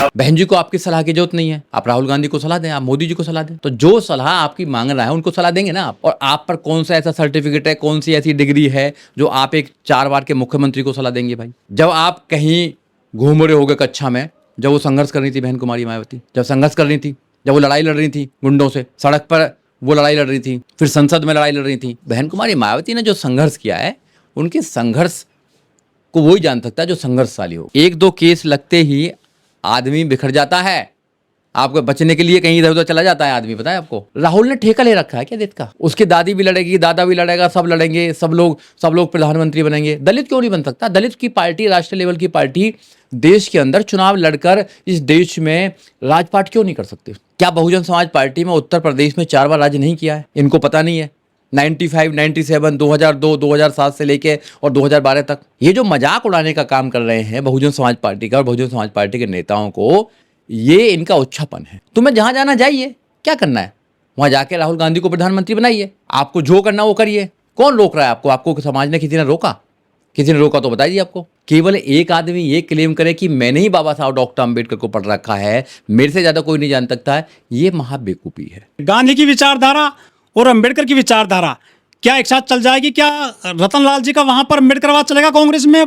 बहन जी को आपकी सलाह की जरूरत नहीं है, आप राहुल गांधी को सलाह दें, आप मोदी जी को सलाह दें। तो जो सलाह आपकी मांग रहा है उनको सलाह देंगे ना आप। और आप पर कौन सा ऐसा सर्टिफिकेट है, कौन सी ऐसी डिग्री है जो आप एक 4 बार के मुख्यमंत्री को सलाह देंगे भाई? जब आप कहीं घूम रहे होगे कक्षा में, जब वो संघर्ष कर रही थी बहन कुमारी मायावती, जब संघर्ष कर रही थी, जब वो लड़ाई लड़ रही थी गुंडों से, सड़क पर वो लड़ाई लड़ रही थी, फिर संसद में लड़ाई लड़ रही थी, बहन कुमारी मायावती ने जो संघर्ष किया है, उनके संघर्ष को वही जान सकता है जो संघर्षशाली हो। 1-2 केस लगते ही आदमी बिखर जाता है, आपको बचने के लिए कहीं इधर उधर चला जाता है आदमी। पता है आपको, राहुल ने ठेका ले रखा है क्या देश का? उसकी दादी भी लड़ेगी, दादा भी लड़ेगा, सब लड़ेंगे, सब लोग प्रधानमंत्री बनेंगे। दलित क्यों नहीं बन सकता? दलित की पार्टी, राष्ट्रीय लेवल की पार्टी देश के अंदर चुनाव लड़कर इस देश में राजपाट क्यों नहीं कर सकते? क्या बहुजन समाज पार्टी में उत्तर प्रदेश में 4 बार राज्य नहीं किया है? इनको पता नहीं है? 95, 97, 2002, 2007 से लेके और 2012 तक ये जो मजाक उड़ाने का काम कर रहे हैं बहुजन समाज पार्टी का और बहुजन समाज पार्टी के नेताओं को, ये इनका उच्छापन है। तुम्हें जहां जाना जाइए, क्या करना है वहां जाके राहुल गांधी को प्रधानमंत्री बनाइए, आपको जो करना वो करिए। कौन रोक रहा है आपको? आपको समाज ने किसी ने रोका? किसी ने रोका तो बताइए आपको। केवल एक आदमी ये क्लेम करे कि मैंने ही बाबा साहब डॉक्टर अंबेडकर को पढ़ रखा है, मेरे से ज्यादा कोई नहीं जान सकता है, ये महाबेवकूफी है। गांधी की विचारधारा और अंबेडकर की विचारधारा क्या एक साथ चल जाएगी? क्या रतनलाल जी का वहां पर अंबेडकरवाद चलेगा कांग्रेस में?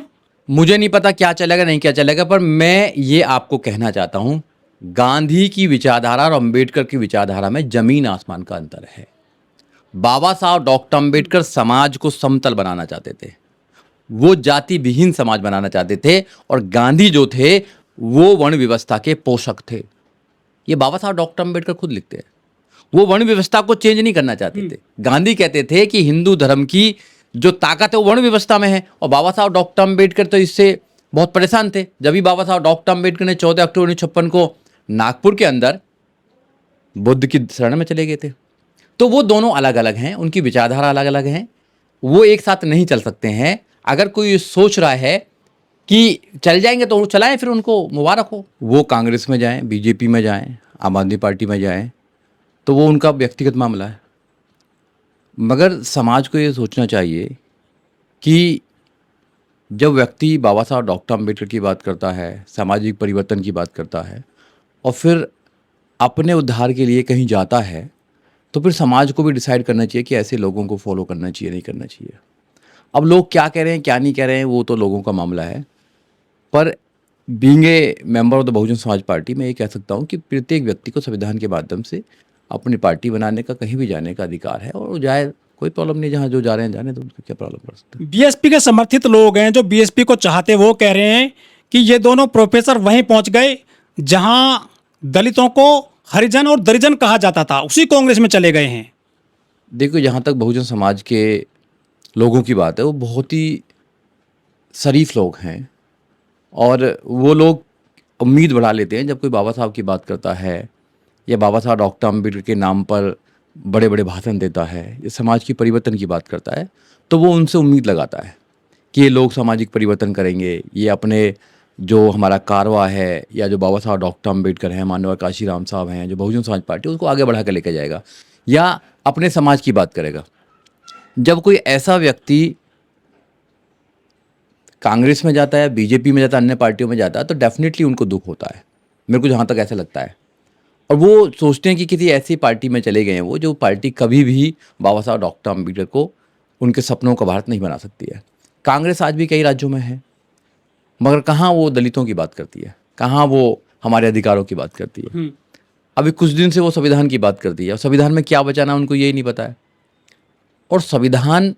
मुझे नहीं पता क्या चलेगा नहीं क्या चलेगा, पर मैं ये आपको कहना चाहता हूं, गांधी की विचारधारा और अंबेडकर की विचारधारा में जमीन आसमान का अंतर है। बाबा साहब डॉक्टर अंबेडकर समाज को समतल बनाना चाहते थे, वो जाति विहीन समाज बनाना चाहते थे, और गांधी जो थे वो वर्ण व्यवस्था के पोषक थे। ये बाबा साहब डॉक्टर अंबेडकर खुद लिखते हैं। वो वर्ण व्यवस्था को चेंज नहीं करना चाहते थे। गांधी कहते थे कि हिंदू धर्म की जो ताकत है वो वर्ण व्यवस्था में है, और बाबा साहब डॉक्टर अंबेडकर तो इससे बहुत परेशान थे। जब भी बाबा साहब डॉक्टर अंबेडकर ने 14 अक्टूबर 1956 को नागपुर के अंदर बुद्ध की शरण में चले गए थे, तो वो दोनों अलग अलग हैं, उनकी विचारधारा अलग अलग हैं, वो एक साथ नहीं चल सकते हैं। अगर कोई सोच रहा है कि चल जाएंगे तो चलाएं, फिर उनको मुबारक हो, वो कांग्रेस में जाएं, बीजेपी में जाएं, आम आदमी पार्टी में जाएं, तो वो उनका व्यक्तिगत मामला है। मगर समाज को ये सोचना चाहिए कि जब व्यक्ति बाबा साहब डॉक्टर अंबेडकर की बात करता है, सामाजिक परिवर्तन की बात करता है, और फिर अपने उद्धार के लिए कहीं जाता है, तो फिर समाज को भी डिसाइड करना चाहिए कि ऐसे लोगों को फॉलो करना चाहिए नहीं करना चाहिए। अब लोग क्या कह रहे हैं क्या नहीं कह रहे हैं वो तो लोगों का मामला है, पर being a member of the Bahujan Samaj Party मैं ये कह सकता हूँ कि प्रत्येक व्यक्ति को संविधान के माध्यम से अपनी पार्टी बनाने का, कहीं भी जाने का अधिकार है, और जाए, कोई प्रॉब्लम नहीं। जहाँ जो जा रहे हैं जाने, तो उनको क्या प्रॉब्लम पड़ सकता है? बीएसपी के समर्थित लोग हैं जो बीएसपी को चाहते, वो कह रहे हैं कि ये दोनों प्रोफेसर वहीं पहुंच गए जहां दलितों को हरिजन और दरिजन कहा जाता था, उसी कांग्रेस में चले गए हैं। देखो, जहाँ तक बहुजन समाज के लोगों की बात है, वो बहुत ही शरीफ लोग हैं, और वो लोग उम्मीद बढ़ा लेते हैं जब कोई बाबा साहब की बात करता है या बाबा साहब डॉक्टर अंबेडकर के नाम पर बड़े बड़े भाषण देता है या समाज की परिवर्तन की बात करता है, तो वो उनसे उम्मीद लगाता है कि ये लोग सामाजिक परिवर्तन करेंगे, ये अपने जो हमारा कारवा है या जो बाबा साहब डॉक्टर अंबेडकर हैं, माननीय काशीराम साहब हैं, जो बहुजन समाज पार्टी, उसको आगे बढ़ा कर लेकर जाएगा या अपने समाज की बात करेगा। जब कोई ऐसा व्यक्ति कांग्रेस में जाता है, बीजेपी में जाता है, अन्य पार्टियों में जाता है, तो डेफिनेटली उनको दुख होता है, मेरे को जहाँ तक ऐसा लगता है। और वो सोचते हैं कि किसी ऐसी पार्टी में चले गए हैं वो, जो पार्टी कभी भी बाबा साहब डॉक्टर अंबेडकर को, उनके सपनों का भारत नहीं बना सकती है। कांग्रेस आज भी कई राज्यों में है, मगर कहाँ वो दलितों की बात करती है, कहाँ वो हमारे अधिकारों की बात करती है। अभी कुछ दिन से वो संविधान की बात करती है, और संविधान में क्या बचाना उनको यही नहीं पता है। और संविधान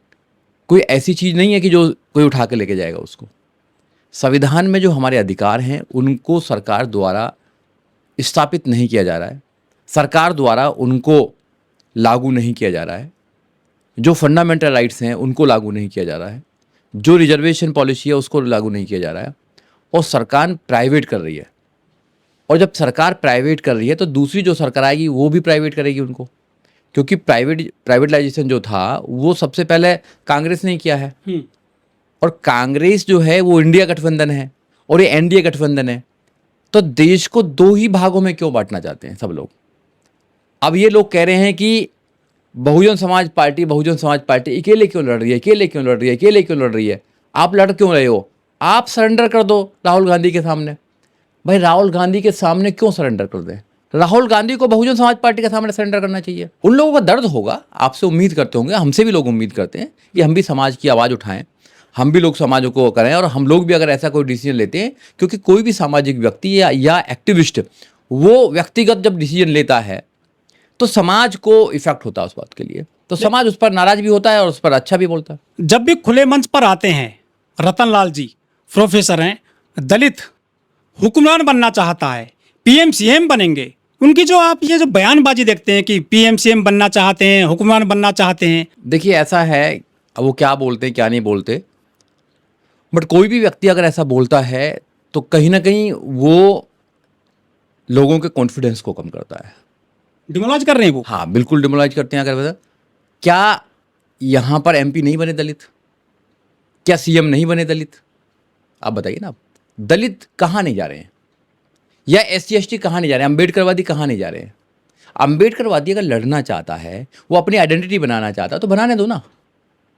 कोई ऐसी चीज़ नहीं है कि जो कोई उठा के लेके जाएगा उसको। संविधान में जो हमारे अधिकार हैं उनको सरकार द्वारा स्थापित नहीं किया जा रहा है, सरकार द्वारा उनको लागू नहीं किया जा रहा है। जो फंडामेंटल राइट्स हैं उनको लागू नहीं किया जा रहा है, जो रिजर्वेशन पॉलिसी है उसको लागू नहीं किया जा रहा है, और सरकार प्राइवेट कर रही है। और जब सरकार प्राइवेट कर रही है तो दूसरी जो सरकार आएगी वो भी प्राइवेट करेगी उनको, क्योंकि प्राइवेटाइजेशन जो था वो सबसे पहले कांग्रेस ने किया है। और कांग्रेस जो है वो इंडिया गठबंधन है और ये एनडीए गठबंधन है, तो देश को 2 ही भागों में क्यों बांटना चाहते हैं सब लोग? अब ये लोग कह रहे हैं कि बहुजन समाज पार्टी अकेले क्यों लड़ रही है, अकेले क्यों लड़ रही है, अकेले क्यों लड़ रही है? आप लड़ क्यों रहे हो? आप सरेंडर कर दो राहुल गांधी के सामने। भाई राहुल गांधी के सामने क्यों सरेंडर कर दें? राहुल गांधी को बहुजन समाज पार्टी के सामने सरेंडर करना चाहिए। उन लोगों का दर्द होगा, आपसे उम्मीद करते होंगे, हमसे भी लोग उम्मीद करते हैं कि हम भी समाज की आवाज़ उठाएं, हम भी लोग समाजों को करें, और हम लोग भी अगर ऐसा कोई डिसीजन लेते हैं, क्योंकि कोई भी सामाजिक व्यक्ति या एक्टिविस्ट वो व्यक्तिगत जब डिसीजन लेता है तो समाज को इफेक्ट होता है उस बात के लिए, तो समाज उस पर नाराज भी होता है और उस पर अच्छा भी बोलता है। जब भी खुले मंच पर आते हैं, रतन लाल जी प्रोफेसर हैं, दलित हुक्मरान बनना चाहता है, पीएम सीएम बनेंगे, उनकी जो आप ये जो बयानबाजी देखते हैं कि पीएम सीएम बनना चाहते हैं, हुक्मरान बनना चाहते हैं। देखिए ऐसा है, अब वो क्या बोलते हैं क्या नहीं बोलते, बट कोई भी व्यक्ति अगर ऐसा बोलता है तो कहीं ना कहीं वो लोगों के कॉन्फिडेंस को कम करता है। डिमोलाइज कर रहे हैं वो। हाँ बिल्कुल डिमोलाइज करते हैं। अगर बता, क्या यहाँ पर एमपी नहीं बने दलित? क्या सीएम नहीं बने दलित? आप बताइए ना, दलित कहाँ नहीं जा रहे हैं, या SC ST कहाँ नहीं जा रहे हैं, अम्बेडकरवादी कहाँ नहीं जा रहे हैं? अम्बेडकरवादी अगर लड़ना चाहता है, वो अपनी आइडेंटिटी बनाना चाहता है तो बनाने दो ना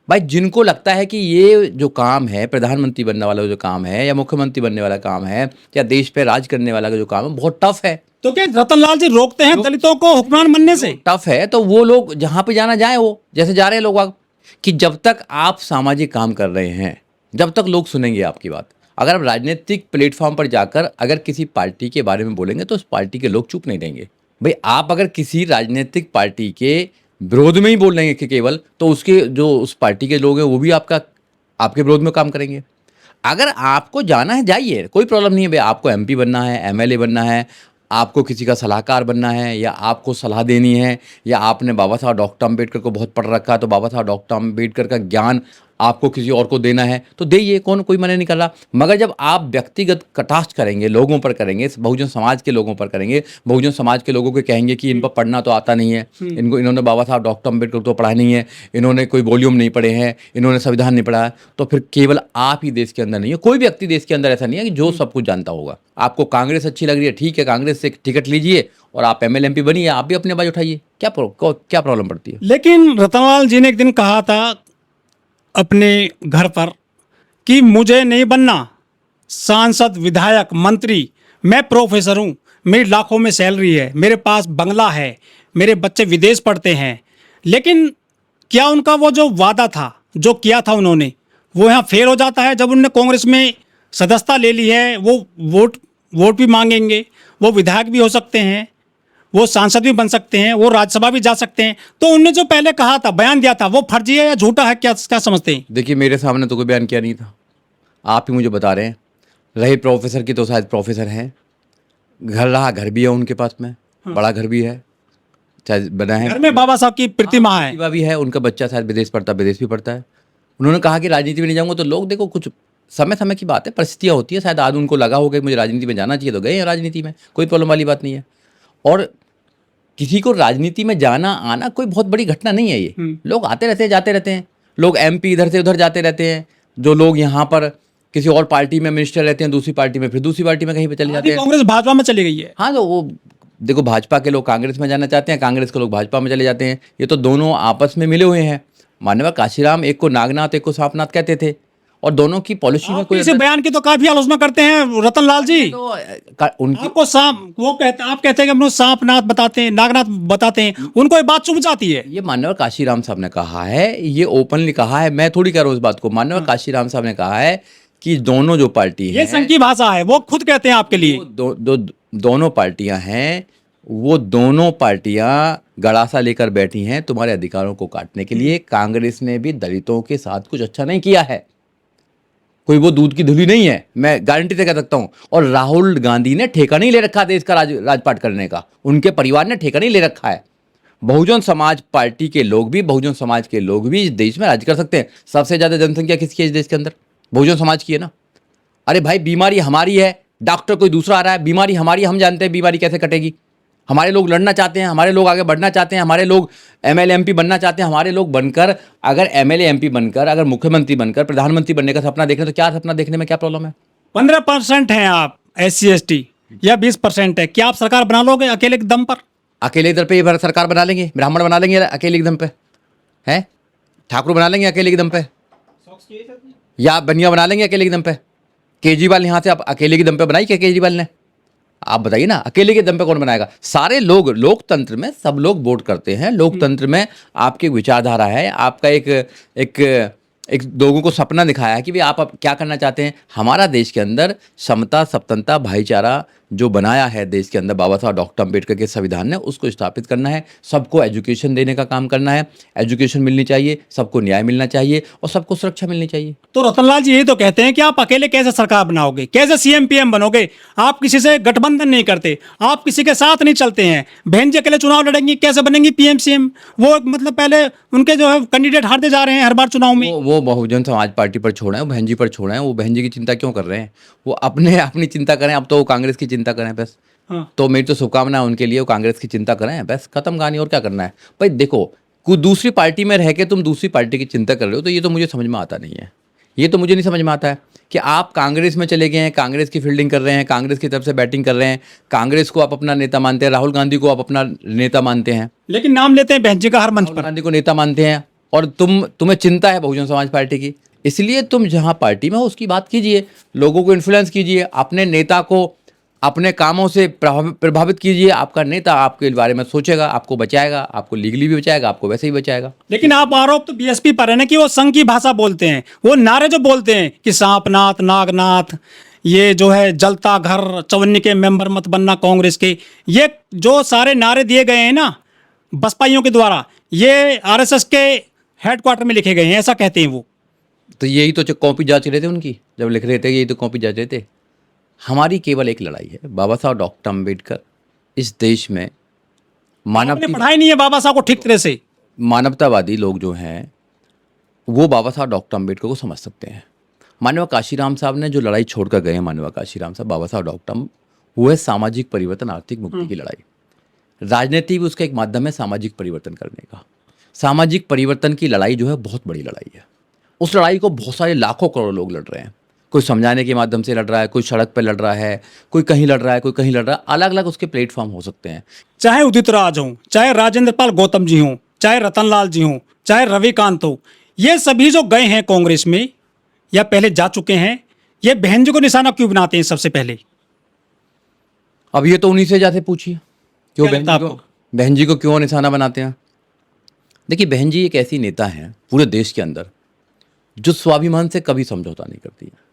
भाई। जिनको लगता है कि ये जो काम है, प्रधानमंत्री बनने वाला जो काम है, या मुख्यमंत्री बनने वाला काम है, या देश पे राज करने वाला जो काम है, बहुत टफ है, तो क्या रतन लाल जी रोकते हैं दलितों को हुक्मरान बनने से? टफ है तो वो लोग जहाँ पे जाना जाए, वो जैसे जा रहे हैं लोग कि जब तक आप सामाजिक काम कर रहे हैं, जब तक लोग सुनेंगे आपकी बात। अगर आप राजनीतिक प्लेटफॉर्म पर जाकर अगर किसी पार्टी के बारे में बोलेंगे तो उस पार्टी के लोग चुप नहीं रहेंगे। भाई आप अगर किसी राजनीतिक पार्टी के विरोध में ही बोल रहे हैं कि केवल, तो उसके जो उस पार्टी के लोग हैं वो भी आपके विरोध में काम करेंगे। अगर आपको जाना है जाइए, कोई प्रॉब्लम नहीं है भाई। आपको MP बनना है, MLA बनना है, आपको किसी का सलाहकार बनना है, या आपको सलाह देनी है, या आपने बाबा साहब डॉक्टर अम्बेडकर को बहुत पढ़ रखा है तो बाबा साहब डॉक्टर अम्बेडकर का ज्ञान आपको किसी और को देना है तो दीजिए, कोई मना नहीं कर रहा। मगर जब आप व्यक्तिगत कटाक्ष करेंगे, लोगों पर करेंगे, बहुजन समाज के लोगों पर करेंगे, बहुजन समाज के लोगों को कहेंगे कि इन पर पढ़ना तो आता नहीं है, इन्होंने बाबा साहब डॉक्टर अम्बेडकर तो पढ़ा नहीं है, इन्होंने कोई वॉल्यूम नहीं पढ़े हैं, इन्होंने संविधान नहीं पढ़ा है, तो फिर केवल आप ही देश के अंदर नहीं है, कोई व्यक्ति देश के अंदर ऐसा नहीं है कि जो सब कुछ जानता होगा। आपको कांग्रेस अच्छी लग रही है, ठीक है, कांग्रेस से टिकट लीजिए और आप MLA MP बनिए, आप भी अपने आवाज उठाइए, क्या प्रॉब्लम पड़ती है? लेकिन रतनलाल जी ने एक दिन कहा था अपने घर पर कि मुझे नहीं बनना सांसद, विधायक, मंत्री, मैं प्रोफेसर हूँ, मेरी लाखों में सैलरी है, मेरे पास बंगला है, मेरे बच्चे विदेश पढ़ते हैं। लेकिन क्या उनका वो जो वादा था, जो किया था उन्होंने, वो यहाँ फेल हो जाता है? जब उन्होंने कांग्रेस में सदस्यता ले ली है, वो वोट भी मांगेंगे, वो विधायक भी हो सकते हैं, वो सांसद भी बन सकते हैं, वो राज्यसभा भी जा सकते हैं, तो उन्होंने जो पहले कहा था, बयान दिया था, वो फर्जी है या झूठा है? क्या समझते हैं? देखिए मेरे सामने तो कोई बयान किया नहीं था, आप ही मुझे बता रहे हैं। रही प्रोफेसर की तो शायद प्रोफेसर हैं, घर भी है उनके पास में, बड़ा घर भी है, शायद बना है, घर में बाबा साहब की प्रतिमा है, प्रतिभा भी है, उनका बच्चा शायद विदेश भी पढ़ता है। उन्होंने कहा कि राजनीति में नहीं जाऊंगा, तो लोग देखो कुछ समय की बात है, परिस्थितियाँ होती है, शायद आज उनको लगा होगा कि मुझे राजनीति में जाना चाहिए तो गए हैं राजनीति में, कोई प्रॉब्लम वाली बात नहीं है। और किसी को राजनीति में जाना आना कोई बहुत बड़ी घटना नहीं है, ये लोग आते रहते हैं, जाते रहते हैं, लोग MP इधर से उधर जाते रहते हैं, जो लोग यहाँ पर किसी और पार्टी में मिनिस्टर रहते हैं, दूसरी पार्टी में, फिर दूसरी पार्टी में कहीं पे चले जाते हैं। कांग्रेस भाजपा में चली गई है। हाँ तो वो देखो, भाजपा के लोग कांग्रेस में जाना चाहते हैं, कांग्रेस के लोग भाजपा में चले जाते हैं, ये तो दोनों आपस में मिले हुए हैं। माननीय काशीराम एक को नागनाथ एक को सांपनाथ कहते थे, और दोनों की पॉलिसी में कोई इस बयान की तो काफी आलोचना करते हैं रतन लाल जी। तो उनकी आपको आप कहते हैं कि हम सांपनाथ बताते हैं, नागनाथ बताते हैं, उनको ये बात चुभ जाती है। ये माननीय काशीराम साहब ने कहा है, ये ओपनली कहा है, मैं थोड़ी कह रहा हूँ इस बात को। माननीय काशीराम साहब ने कहा है कि दोनों जो पार्टी है, ये संघ की भाषा है, वो खुद कहते हैं आपके लिए। दोनों पार्टियां हैं, वो दोनों पार्टियां गड़ासा लेकर बैठी हैं तुम्हारे अधिकारों को काटने के लिए। कांग्रेस ने भी दलितों के साथ कुछ अच्छा नहीं किया है, कोई वो दूध की धुली नहीं है, मैं गारंटी से कह सकता हूं। और राहुल गांधी ने ठेका नहीं ले रखा देश का राजपाट करने का, उनके परिवार ने ठेका नहीं ले रखा है। बहुजन समाज पार्टी के लोग भी, बहुजन समाज के लोग भी इस देश में राज कर सकते हैं। सबसे ज्यादा जनसंख्या किसकी है इस देश के अंदर? बहुजन समाज की है ना। अरे भाई बीमारी हमारी है, डॉक्टर कोई दूसरा आ रहा है, बीमारी हमारी, हम जानते हैं बीमारी कैसे कटेगी। हमारे लोग लड़ना चाहते हैं, हमारे लोग आगे बढ़ना चाहते हैं, हमारे लोग MLA MP बनना चाहते हैं, हमारे लोग बनकर अगर MLA MP बनकर अगर मुख्यमंत्री बनकर प्रधानमंत्री बनने का सपना देख रहे हैं, तो क्या सपना देखने में क्या प्रॉब्लम है? 15% हैं आप SC ST या 20% है, क्या आप सरकार बना लोगे अकेले के दम पर? अकेले इधर पे ये सरकार बना लेंगे, ब्राह्मण बना लेंगे अकेले के दम पे, हैं ठाकुर बना लेंगे अकेले के दम पे, या बनिया बना लेंगे अकेले के दम पे? केजरीवाल यहाँ से आप अकेले के दम पे बनाई क्या केजरीवाल ने? आप बताइए ना, अकेले के दम पे कौन बनाएगा? सारे लोग, लोकतंत्र में सब लोग वोट करते हैं। लोकतंत्र में आपकी विचारधारा है, आपका एक एक लोगों को सपना दिखाया है कि भाई आप अब क्या करना चाहते हैं। हमारा देश के अंदर समता, सप्तनता, भाईचारा जो बनाया है देश के अंदर बाबा साहब डॉक्टर अम्बेडकर के संविधान ने, उसको स्थापित करना है। सबको एजुकेशन देने का काम करना है, एजुकेशन मिलनी चाहिए, सबको न्याय मिलना चाहिए और सबको सुरक्षा मिलनी चाहिए। तो रतनलाल जी ये तो कहते हैं कि आप अकेले कैसे सरकार बनाओगे, कैसे सीएम पीएम बनोगे, आप किसी से गठबंधन नहीं करते, आप किसी के साथ नहीं चलते हैं। बहन जी अकेले चुनाव लड़ेंगी, कैसे बनेंगी पीएम सीएम? वो मतलब पहले उनके जो है कैंडिडेट हारते जा रहे हैं हर बार चुनाव में। वो बहुजन समाज पार्टी पर छोड़े हैं, वो बहन जी पर छोड़े हैं। वो बहन जी की चिंता क्यों कर रहे हैं? वो अपनी चिंता करें। अब तो वो कांग्रेस की चिंता करें बस। हाँ। तो मेरी तो शुभकामना है उनके लिए, वो कांग्रेस की चिंता करें बस, खत्म कहानी। और क्या करना है भाई? देखो, कोई दूसरी पार्टी में रह के तुम दूसरी पार्टी की चिंता कर रहे हो, तो ये तो मुझे समझ में आता नहीं है। ये तो मुझे नहीं समझ में आता है कि आप कांग्रेस में चले गए हैं, कांग्रेस की फील्डिंग कर रहे हैं, कांग्रेस की तरफ से बैटिंग कर रहे हैं, कांग्रेस को आप अपना नेता मानते हैं, राहुल गांधी को आप अपना नेता मानते हैं, लेकिन नाम लेते हैं बहन जी का हर मंच राहुल पर। गांधी को नेता मानते हैं, और तुम्हें चिंता है बहुजन समाज पार्टी की। इसलिए तुम जहां पार्टी में हो उसकी बात कीजिए, लोगों को इन्फ्लुएंस कीजिए, अपने नेता को अपने कामों से प्रभावित कीजिए। आपका नेता आपके बारे में सोचेगा, आपको बचाएगा, आपको लीगली भी बचाएगा, आपको वैसे ही बचाएगा। लेकिन आप आरोप तो बीएसपी पर है ना कि वो संघ की भाषा बोलते हैं, वो नारे जो बोलते हैं कि सांपनाथ, नागनाथ, ये जो है जलता घर, चवन्नी के मेंबर मत बनना कांग्रेस के, ये जो सारे नारे दिए गए हैं ना बसपाइयों के द्वारा, ये आरएसएस के हेडक्वार्टर में लिखे गए हैं, ऐसा कहते हैं वो। तो यही तो कॉपी जांच रहे थे उनकी, जब लिख रहे थे यही तो कॉपी जांच रहे थे। हमारी केवल एक लड़ाई है, बाबा साहब डॉक्टर अम्बेडकर इस देश में आपने पढ़ाई नहीं है बाबा साहब को ठीक तरह से। मानवतावादी लोग जो हैं वो बाबा साहब डॉक्टर अम्बेडकर को समझ सकते हैं। मानव काशीराम साहब ने जो लड़ाई छोड़कर गए हैं, मानव काशीराम साहब, बाबा साहब डॉक्टर, वो है सामाजिक परिवर्तन, आर्थिक मुक्ति की लड़ाई। राजनीति भी उसका एक माध्यम है सामाजिक परिवर्तन करने का। सामाजिक परिवर्तन की लड़ाई जो है बहुत बड़ी लड़ाई है। उस लड़ाई को बहुत सारे लाखों करोड़ लोग लड़ रहे हैं। कोई समझाने के माध्यम से लड़ रहा है, कोई सड़क पर लड़ रहा है, कोई कहीं लड़ रहा है, कोई कहीं लड़ रहा है। अलग अलग उसके प्लेटफॉर्म हो सकते हैं। चाहे उदित राज हो, चाहे राजेंद्र पाल गौतम जी हों, चाहे रतनलाल जी हों, चाहे रविकांत हो, ये सभी जो गए हैं कांग्रेस में या पहले जा चुके हैं, ये बहन जी को निशाना क्यों बनाते हैं सबसे पहले? अब ये तो उन्हीं से जाके पूछिए, क्यों क्या लगता है आपको? बहन जी को क्यों निशाना बनाते हैं। देखिए, बहन जी एक ऐसी नेता हैं पूरे देश के अंदर जो स्वाभिमान से कभी समझौता नहीं करती है।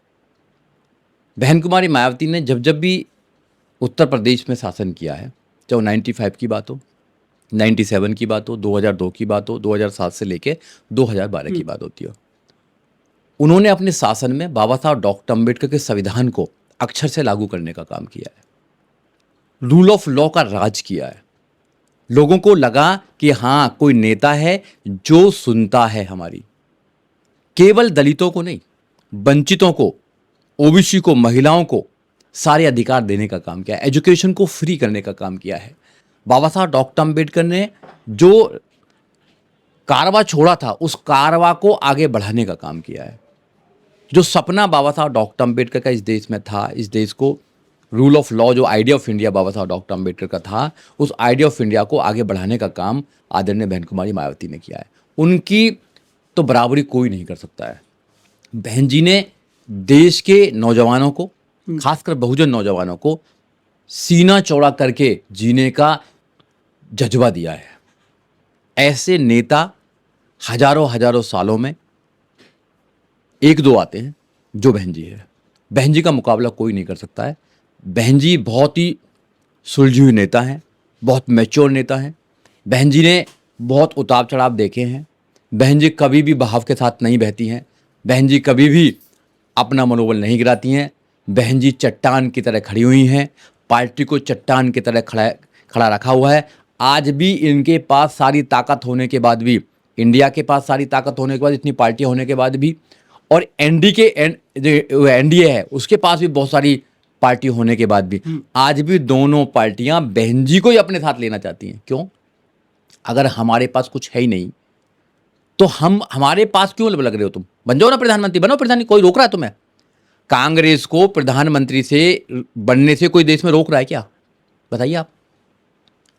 बहन कुमारी मायावती ने जब जब भी उत्तर प्रदेश में शासन किया है, चाहे 95 की बात हो, 97 की बात हो, 2002 की बात हो, 2007 से लेके 2012 की बात होती हो, उन्होंने अपने शासन में बाबा साहब डॉक्टर अम्बेडकर के संविधान को अक्षर से लागू करने का काम किया है। रूल ऑफ लॉ का राज किया है। लोगों को लगा कि हाँ, कोई नेता है जो सुनता है हमारी। केवल दलितों को नहीं, वंचितों को, ओबीसी को, महिलाओं को सारे अधिकार देने का काम किया है। एजुकेशन को फ्री करने का काम किया है। बाबा साहब डॉक्टर अम्बेडकर ने जो कारवा छोड़ा था, उस कारवा को आगे बढ़ाने का काम किया है। जो सपना बाबा साहब डॉक्टर अम्बेडकर का इस देश में था, इस देश को रूल ऑफ लॉ, जो आइडिया ऑफ इंडिया बाबा साहब डॉक्टर अम्बेडकर का था, उस आइडिया ऑफ इंडिया को आगे बढ़ाने का काम आदरणीय बहन कुमारी मायावती ने किया है। उनकी तो बराबरी कोई नहीं कर सकता है। बहन जी ने देश के नौजवानों को, खासकर बहुजन नौजवानों को, सीना चौड़ा करके जीने का जज्बा दिया है। ऐसे नेता हजारों हजारों सालों में एक दो आते हैं जो बहन जी है। बहन जी का मुकाबला कोई नहीं कर सकता है। बहन जी बहुत ही सुलझी हुई नेता हैं, बहुत मैच्योर नेता हैं। बहन जी ने बहुत उतार चढ़ाव देखे हैं। बहन जी कभी भी बहाव के साथ नहीं बहती हैं। बहन जी कभी भी अपना मनोबल नहीं गिराती हैं। बहन जी चट्टान की तरह खड़ी हुई हैं। पार्टी को चट्टान की तरह खड़ा रखा हुआ है। आज भी इनके पास सारी ताकत होने के बाद भी, इंडिया के पास सारी ताकत होने के बाद, इतनी पार्टियां होने के बाद भी, और एनडीए है उसके पास भी बहुत सारी पार्टी होने के बाद भी, आज भी दोनों पार्टियां बहन जी को ही अपने साथ लेना चाहती हैं। क्यों? अगर हमारे पास कुछ है ही नहीं तो हमारे पास क्यों लग रहे हो? तुम बन जाओ ना प्रधानमंत्री, बनो प्रधानमंत्री, कोई रोक रहा है तुम्हें? कांग्रेस को प्रधानमंत्री से बनने से कोई देश में रोक रहा है क्या? बताइए आप।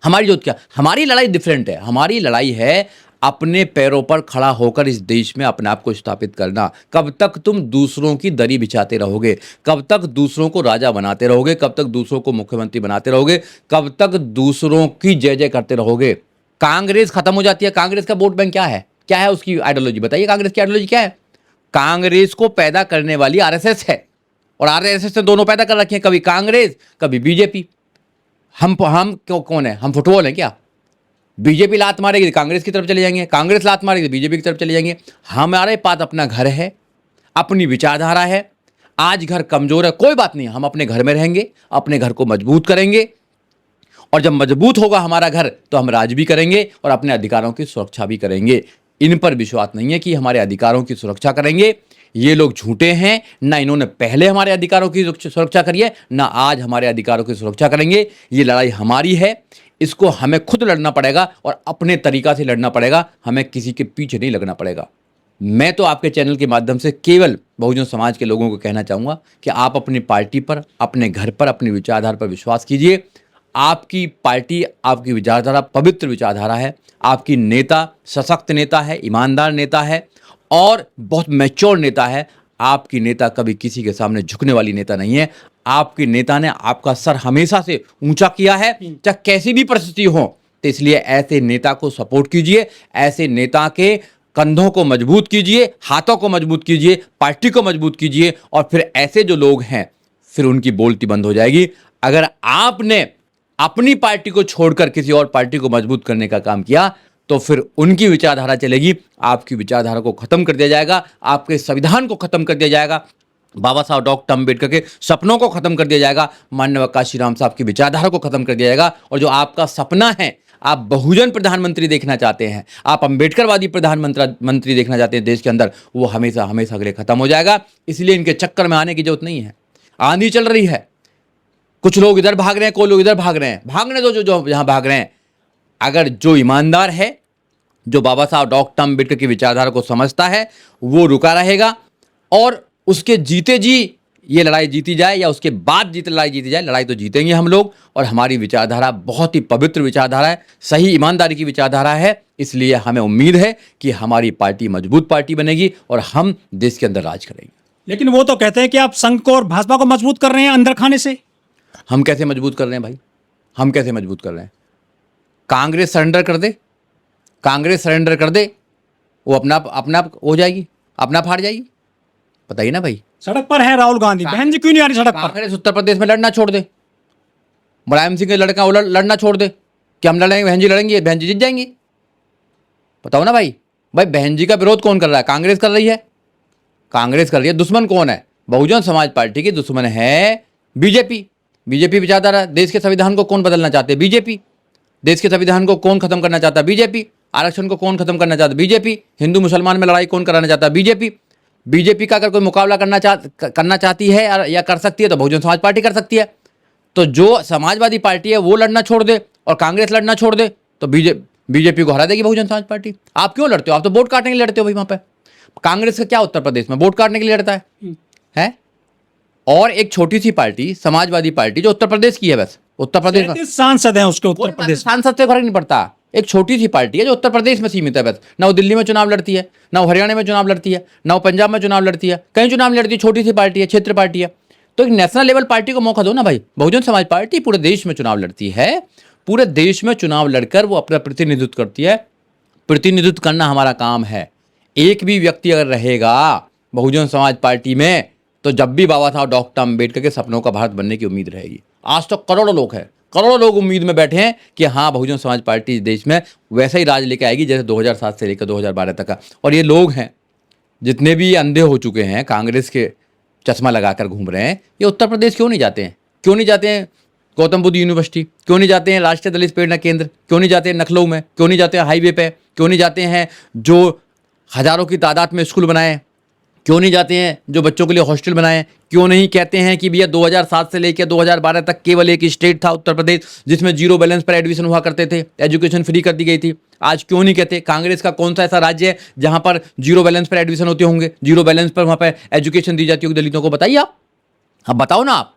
हमारी जो क्या, हमारी लड़ाई डिफरेंट है। हमारी लड़ाई है अपने पैरों पर खड़ा होकर इस देश में अपने आप को स्थापित करना। कब तक तुम दूसरों की दरी बिछाते रहोगे, कब तक दूसरों को राजा बनाते रहोगे, कब तक दूसरों को मुख्यमंत्री बनाते रहोगे, कब तक दूसरों की जय जय करते रहोगे। कांग्रेस खत्म हो जाती है। कांग्रेस का वोट बैंक क्या है, क्या है उसकी आइडियोलॉजी बताइए, कांग्रेस की आइडियोलॉजी क्या है? कांग्रेस को पैदा करने वाली आरएसएस है, और आरएसएस ने दोनों पैदा कर रखे हैं, कभी कांग्रेस कभी बीजेपी। हम कौन है, हम फुटबॉल हैं क्या? बीजेपी लात मारेगी तो कांग्रेस की तरफ चले जाएंगे, कांग्रेस लात मारेगी तो बीजेपी की तरफ चले जाएंगे। हमारे पास अपना घर है, अपनी विचारधारा है। आज घर कमजोर है, कोई बात नहीं, हम अपने घर में रहेंगे, अपने घर को मजबूत करेंगे, और जब मजबूत होगा हमारा घर तो हम राज भी करेंगे और अपने अधिकारों की सुरक्षा भी करेंगे। इन पर विश्वास नहीं है कि हमारे अधिकारों की सुरक्षा करेंगे। ये लोग झूठे हैं, ना इन्होंने पहले हमारे अधिकारों की सुरक्षा करी है, ना आज हमारे अधिकारों की सुरक्षा करेंगे। ये लड़ाई हमारी है, इसको हमें खुद लड़ना पड़ेगा और अपने तरीका से लड़ना पड़ेगा, हमें किसी के पीछे नहीं लगना पड़ेगा। मैं तो आपके चैनल के माध्यम से केवल बहुजन समाज के लोगों को कहना चाहूँगा कि आप अपनी पार्टी पर, अपने घर पर, अपनी विचारधारा पर विश्वास कीजिए। आपकी पार्टी, आपकी विचारधारा पवित्र विचारधारा है, आपकी नेता सशक्त नेता है, ईमानदार नेता है और बहुत मैच्योर नेता है। आपकी नेता कभी किसी के सामने झुकने वाली नेता नहीं है। आपकी नेता ने आपका सर हमेशा से ऊंचा किया है, चाहे कैसी भी परिस्थिति हो। तो इसलिए ऐसे नेता को सपोर्ट कीजिए, ऐसे नेता के कंधों को मजबूत कीजिए, हाथों को मजबूत कीजिए, पार्टी को मजबूत कीजिए, और फिर ऐसे जो लोग हैं फिर उनकी बोलती बंद हो जाएगी। अगर आपने अपनी पार्टी को छोड़कर किसी और पार्टी को मजबूत करने का काम किया तो फिर उनकी विचारधारा चलेगी, आपकी विचारधारा को खत्म कर दिया जाएगा, आपके संविधान को खत्म कर दिया जाएगा, बाबा साहब डॉक्टर अम्बेडकर के सपनों को खत्म कर दिया जाएगा, माननीय काशीराम साहब की विचारधारा को खत्म कर दिया जाएगा। और जो आपका सपना है, आप बहुजन प्रधानमंत्री देखना चाहते हैं, आप अम्बेडकरवादी प्रधानमंत्री देखना चाहते हैं देश के अंदर, वो हमेशा हमेशा के लिए खत्म हो जाएगा। इसलिए इनके चक्कर में आने की जरूरत नहीं है। आंधी चल रही है, कुछ लोग इधर भाग रहे हैं, कोई लोग इधर भाग रहे हैं, भागने दो जो यहां भाग रहे हैं। अगर जो ईमानदार है, जो बाबा साहब डॉक्टर अम्बेडकर की विचारधारा को समझता है, वो रुका रहेगा, और उसके जीते जी ये लड़ाई जीती जाए या उसके बाद लड़ाई जीती जाए, लड़ाई तो जीतेंगे हम लोग। और हमारी विचारधारा बहुत ही पवित्र विचारधारा है, सही ईमानदारी की विचारधारा है। इसलिए हमें उम्मीद है कि हमारी पार्टी मजबूत पार्टी बनेगी और हम देश के अंदर राज करेंगे। लेकिन वो तो कहते हैं कि आप संघ को और भाजपा को मजबूत कर रहे हैं अंदर खाने से। हम कैसे मजबूत कर रहे हैं भाई, हम कैसे मजबूत कर रहे हैं? कांग्रेस सरेंडर कर दे, कांग्रेस सरेंडर कर दे, वो अपना आप हो जाएगी, अपना आप हार जाएगी। बताइए ना भाई। सड़क पर है राहुल गांधी, बहन जी क्यों नहीं आ रही सड़क पर? कांग्रेस उत्तर प्रदेश में लड़ना छोड़ दे, मुलायम सिंह के लड़का वो लड़ना छोड़ दे कि हम लड़ेंगे, बहन जी लड़ेंगे, बहन जी जीत जाएंगी। बताओ ना भाई। भाई बहन जी का विरोध कौन कर रहा है? कांग्रेस कर रही है, कांग्रेस कर रही है। दुश्मन कौन है? बहुजन समाज पार्टी की दुश्मन है बीजेपी। बीजेपी विचारधारा, देश के संविधान को कौन बदलना चाहते हैं? बीजेपी। देश के संविधान को कौन खत्म करना चाहता है? बीजेपी। आरक्षण को कौन खत्म करना चाहता है? बीजेपी। हिंदू मुसलमान में लड़ाई कौन कराना चाहता है? बीजेपी। बीजेपी का अगर कोई मुकाबला करना चाहती है या कर सकती है तो बहुजन समाज पार्टी कर सकती है। तो जो समाजवादी पार्टी है वो लड़ना छोड़ दे और कांग्रेस लड़ना छोड़ दे तो बीजेपी को हरा देगी बहुजन समाज पार्टी। आप क्यों लड़ते हो? आप तो वोट काटने के लिए लड़ते हो भाई। वहां पे कांग्रेस का क्या उत्तर प्रदेश में वोट काटने के लिए लड़ता है? और एक छोटी सी पार्टी समाजवादी पार्टी जो उत्तर प्रदेश की है, बस उत्तर प्रदेश में सांसद हैं उसके उत्तर प्रदेश। सांसद से फर्क नहीं पड़ता। एक छोटी सी पार्टी है जो उत्तर प्रदेश में सीमित है बस। ना वो दिल्ली में चुनाव लड़ती है, ना वो हरियाणा में चुनाव लड़ती है, ना वो पंजाब में चुनाव लड़ती है, कहीं चुनाव लड़ती है। छोटी सी पार्टी है, क्षेत्र पार्टी है। तो एक नेशनल लेवल पार्टी को मौका दो ना भाई। बहुजन समाज पार्टी पूरे देश में चुनाव लड़ती है, पूरे देश में चुनाव लड़कर वो अपना प्रतिनिधित्व करती है। प्रतिनिधित्व करना हमारा काम है। एक भी व्यक्ति अगर रहेगा बहुजन समाज पार्टी में तो जब भी बाबा साहब डॉक्टर अम्बेडकर के सपनों का भारत बनने की उम्मीद रहेगी। आज तो करोड़ों लोग हैं, करोड़ों लोग उम्मीद में बैठे हैं कि हाँ बहुजन समाज पार्टी देश में वैसा ही राज लेके आएगी जैसे 2007 से लेकर 2012 तक का। और ये लोग हैं जितने भी अंधे हो चुके हैं, कांग्रेस के चश्मा लगाकर घूम रहे हैं, ये उत्तर प्रदेश क्यों नहीं जाते हैं? क्यों नहीं जाते हैं गौतम बुद्ध यूनिवर्सिटी? क्यों नहीं जाते हैं राष्ट्रीय दलित प्रेरणा केंद्र? क्यों नहीं जाते हैं लखनऊ में? क्यों नहीं जाते हैं हाईवे पे? क्यों नहीं जाते हैं जो हजारों की तादाद में स्कूल बनाए? क्यों नहीं जाते हैं जो बच्चों के लिए हॉस्टल बनाए? क्यों नहीं कहते हैं कि भैया 2007 से लेकर 2012 तक केवल एक स्टेट था उत्तर प्रदेश जिसमें जीरो बैलेंस पर एडमिशन हुआ करते थे, एजुकेशन फ्री कर दी गई थी? आज क्यों नहीं कहते? कांग्रेस का कौन सा ऐसा राज्य है जहां पर जीरो बैलेंस पर एडमिशन होते होंगे, जीरो बैलेंस पर वहां पर एजुकेशन दी जाती होगी दलितों को? बताइए आप, अब बताओ ना आप।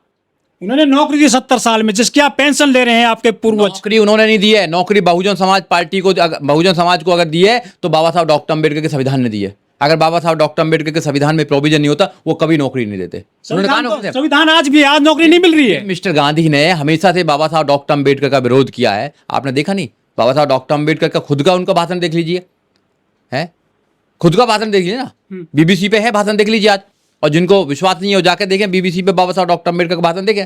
उन्होंने नौकरी दी 70 साल में, जिसकी आप पेंशन ले रहे हैं आपके पूर्वज। नौकरी उन्होंने नहीं दी है, नौकरी बहुजन समाज पार्टी को, बहुजन समाज को अगर दी है तो बाबा साहब डॉक्टर अम्बेडकर के संविधान ने दी है। अगर बाबा साहब डॉक्टर अम्बेडकर के संविधान में प्रोविजन नहीं होता, वो कभी नौकरी नहीं देते। उन्होंने कहा ना, संविधान आज भी, आज नौकरी नहीं मिल रही है। मिस्टर गांधी ने हमेशा से बाबा साहब डॉक्टर अम्बेडकर का विरोध किया है। आपने देखा नहीं, बाबा साहब डॉक्टर अम्बेडकर का खुद का उनका भाषण देख लीजिए, है खुद का भाषण देख लीजिए ना, बीबीसी पे है भाषण, देख लीजिए आज। और जिनको विश्वास नहीं है वो जाकर देखें, बीबीसी पे बाबा साहब डॉक्टर अम्बेडकर का भाषण देखें।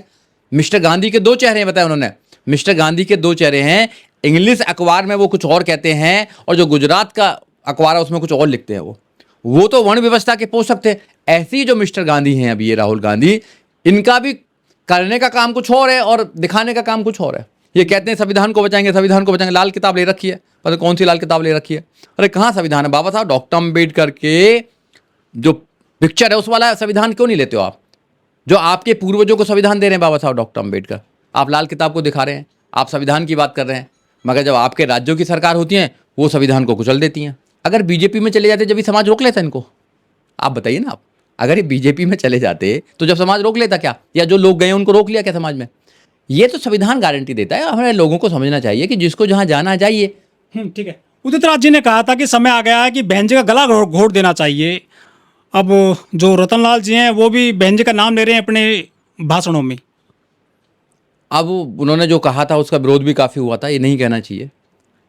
मिस्टर गांधी के दो चेहरे हैं, बताया उन्होंने, मिस्टर गांधी के दो चेहरे हैं। इंग्लिश अखबार में वो कुछ और कहते हैं और जो गुजरात का अखबार है उसमें कुछ और लिखते हैं। वो तो वर्ण व्यवस्था के पोषक थे। ऐसे ही जो मिस्टर गांधी हैं अभी, ये राहुल गांधी, इनका भी करने का काम कुछ और है और दिखाने का काम कुछ और है। ये कहते हैं संविधान को बचाएंगे, संविधान को बचाएंगे, लाल किताब ले रखी है, पता कौन सी लाल किताब ले रखी है। अरे कहाँ संविधान है? बाबा साहब डॉक्टर अम्बेडकर के जो पिक्चर है उस वाला संविधान क्यों नहीं लेते हो आप? जो आपके पूर्वजों को संविधान दे रहे हैं बाबा साहब डॉक्टर अम्बेडकर, आप लाल किताब को दिखा रहे हैं, आप संविधान की बात कर रहे हैं, मगर जब आपके राज्यों की सरकार होती है वो संविधान को कुचल देती हैं। अगर बीजेपी में चले जाते जब भी समाज रोक लेता इनको, आप बताइए ना आप, अगर ये बीजेपी में चले जाते तो जब समाज रोक लेता क्या? या जो लोग गए उनको रोक लिया क्या समाज में? ये तो संविधान गारंटी देता है। हमें लोगों को समझना चाहिए कि जिसको जहाँ जाना जाइए। ठीक है। उदित राज जी ने कहा था कि समय आ गया है कि बहन जी का गला घोट देना चाहिए। अब जो रतनलाल जी हैं वो भी बहन जी का नाम ले रहे हैं अपने भाषणों में। अब उन्होंने जो कहा था उसका विरोध भी काफ़ी हुआ था, ये नहीं कहना चाहिए।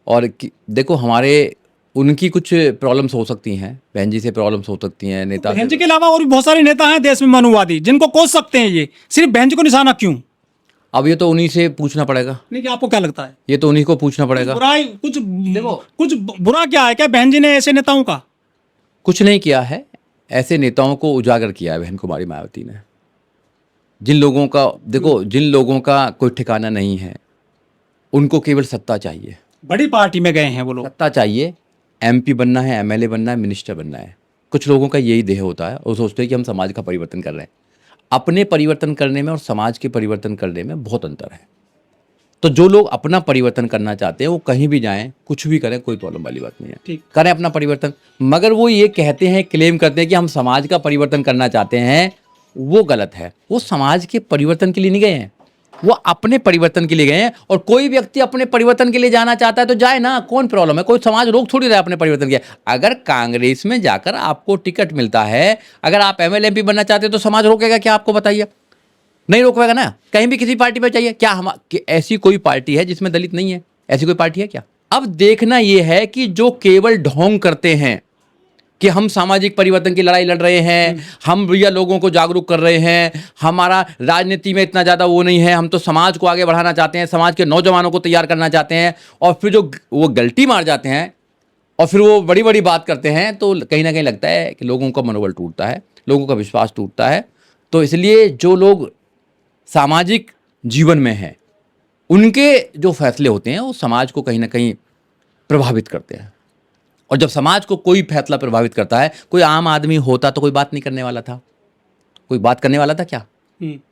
और देखो, हमारे उनकी कुछ प्रॉब्लम्स हो सकती हैं, बहन जी से प्रॉब्लम्स हो सकती हैं, नेता बहन जी के अलावा और भी बहुत सारे नेता हैं देश में मनुवादी, जिनको कोस सकते हैं। ये सिर्फ बहन जी को निशाना क्यों? अब ये तो उन्हीं से पूछना पड़ेगा। नहीं, कि आपको क्या लगता है? ये तो उन्हीं को पूछना पड़ेगा। बुराई कुछ देखो, कुछ बुरा क्या है क्या बहन जी ने ऐसे नेताओं का? कुछ नहीं किया है, ऐसे नेताओं को उजागर किया है बहन कुमारी मायावती ने। जिन लोगों का, देखो, जिन लोगों का कोई ठिकाना नहीं है उनको केवल सत्ता चाहिए। बड़ी पार्टी में गए हैं वो लोग, सत्ता चाहिए, एमपी बनना है, एमएलए बनना है, मिनिस्टर बनना है। कुछ लोगों का यही देह होता है और सोचते हैं कि हम समाज का परिवर्तन कर रहे हैं। अपने परिवर्तन करने में और समाज के परिवर्तन करने में बहुत अंतर है। तो जो लोग अपना परिवर्तन करना चाहते हैं वो कहीं भी जाएं, कुछ भी करें, कोई प्रॉब्लम वाली बात नहीं है, ठीक। करें अपना परिवर्तन। मगर वो ये कहते हैं, क्लेम करते हैं कि हम समाज का परिवर्तन करना चाहते हैं, वो गलत है। वो समाज के परिवर्तन के लिए नहीं गए हैं, वो अपने परिवर्तन के लिए गए हैं। और कोई व्यक्ति अपने परिवर्तन के लिए जाना चाहता है तो जाए ना, कौन प्रॉब्लम है? कोई समाज रोक थोड़ी रहा है अपने परिवर्तन के। अगर कांग्रेस में जाकर आपको टिकट मिलता है, अगर आप एमएलए एमपी बनना चाहते हैं तो समाज रोकेगा क्या आपको? बताइए, नहीं रोकेगा ना। कहीं भी किसी पार्टी में चाहिए क्या? हम ऐसी कोई पार्टी है जिसमें दलित नहीं है? ऐसी कोई पार्टी है क्या? अब देखना यह है कि जो केवल ढोंग करते हैं कि हम सामाजिक परिवर्तन की लड़ाई लड़ रहे हैं, हम भैया लोगों को जागरूक कर रहे हैं, हमारा राजनीति में इतना ज़्यादा वो नहीं है, हम तो समाज को आगे बढ़ाना चाहते हैं, समाज के नौजवानों को तैयार करना चाहते हैं, और फिर जो वो गलती मार जाते हैं और फिर वो बड़ी बड़ी बात करते हैं, तो कहीं ना कहीं लगता है कि लोगों का मनोबल टूटता है, लोगों का विश्वास टूटता है। तो इसलिए जो लोग सामाजिक जीवन में हैं उनके जो फैसले होते हैं वो समाज को कहीं ना कहीं प्रभावित करते हैं। और जब समाज को कोई फैसला प्रभावित करता है, कोई आम आदमी होता तो कोई बात नहीं करने वाला था, कोई बात करने वाला था क्या?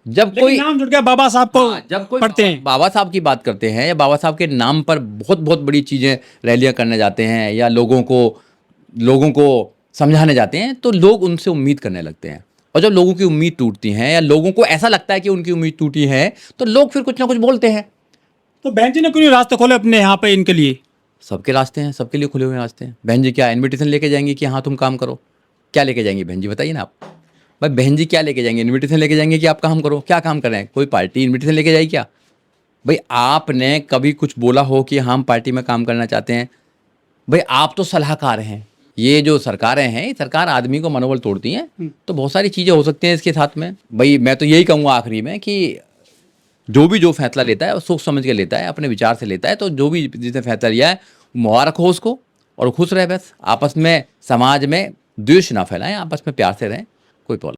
जब कोई नाम जुड़ गया बाबा साहब को, जब कोई पढ़ते हैं, बाबा साहब की बात करते हैं या बाबा साहब के नाम पर बहुत बहुत बड़ी चीज़ें, रैलियां करने जाते हैं या लोगों को समझाने जाते हैं, तो लोग उनसे उम्मीद करने लगते हैं। और जब लोगों की उम्मीद टूटती है या लोगों को ऐसा लगता है कि उनकी उम्मीद टूटी है, तो लोग फिर कुछ ना कुछ बोलते हैं। तो बहन जी ने क्यों नहीं रास्ते खोले अपने यहाँ पे इनके लिए? सबके रास्ते हैं, सबके लिए खुले हुए रास्ते हैं। बहन जी क्या इनविटेशन लेके जाएंगी कि हाँ तुम काम करो? क्या लेके जाएंगी बहन जी, बताइए ना आप। भाई बहन जी क्या लेके जाएंगे? इनविटेशन लेके जाएंगे कि आप काम करो? क्या काम कर रहे हैं? कोई पार्टी इनविटेशन लेके जाएगी क्या? भाई आपने कभी कुछ बोला हो कि हम पार्टी में काम करना चाहते हैं? भाई आप तो सलाहकार हैं। ये जो सरकारें हैं, ये सरकार आदमी को मनोबल तोड़ती हैं, तो बहुत सारी चीज़ें हो सकती हैं इसके साथ में। भाई मैं तो यही कहूँगा आखिरी में कि जो फैसला लेता है वो सोच समझ के लेता है, अपने विचार से लेता है। तो जो भी जिसने फैसला लिया है मुबारक हो उसको, और खुश रहे। बस आपस में समाज में द्वेष ना फैलाएं, आपस में प्यार से रहें, कोई प्रॉब्लम